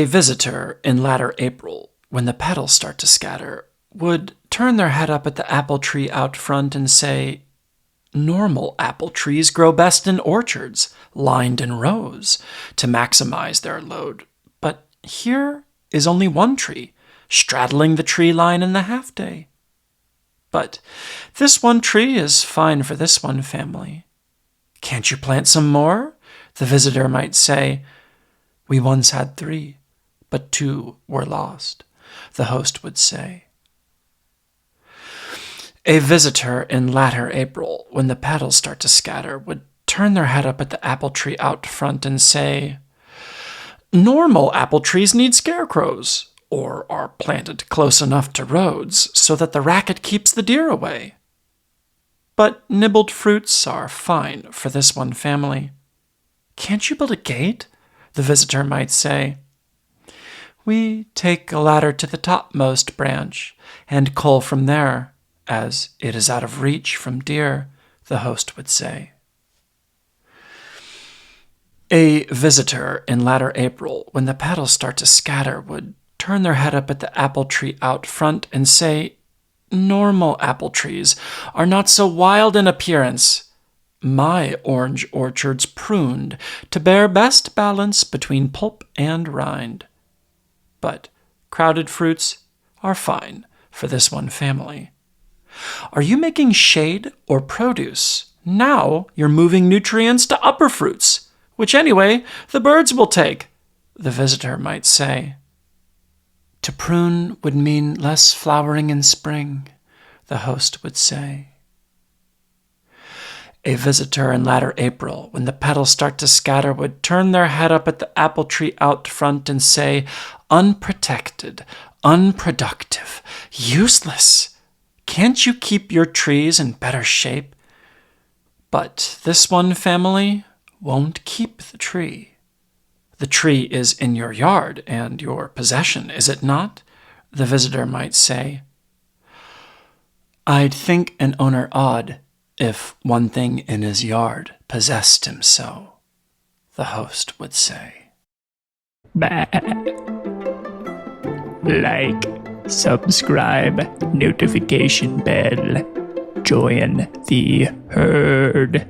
A visitor in latter April, when the petals start to scatter, would turn their head up at the apple tree out front and say, "Normal apple trees grow best in orchards, lined in rows, to maximize their load. But here is only one tree, straddling the tree line in the half-day. But this one tree is fine for this one family. Can't you plant some more?" the visitor might say. "We once had 3, but 2 were lost," the host would say. A visitor in latter April, when the petals start to scatter, would turn their head up at the apple tree out front and say, "Normal apple trees need scarecrows, or are planted close enough to roads so that the racket keeps the deer away. But nibbled fruits are fine for this one family. Can't you build a gate?" the visitor might say. "We take a ladder to the topmost branch and cull from there, as it is out of reach from deer," the host would say. A visitor in latter April, when the petals start to scatter, would turn their head up at the apple tree out front and say, "Normal apple trees are not so wild in appearance. My orange orchard's pruned to bear best balance between pulp and rind. But crowded fruits are fine for this one family. Are you making shade or produce? Now you're moving nutrients to upper fruits, which anyway the birds will take," the visitor might say. "To prune would mean less flowering in spring," the host would say. A visitor in latter April, when the petals start to scatter, would turn their head up at the apple tree out front and say, "Unprotected, unproductive, useless. Can't you keep your trees in better shape?" But this one family won't keep the tree. "The tree is in your yard and your possession, is it not?" the visitor might say. "I'd think an owner odd if one thing in his yard possessed him so," the host would say. Like, subscribe, notification bell. Join the herd.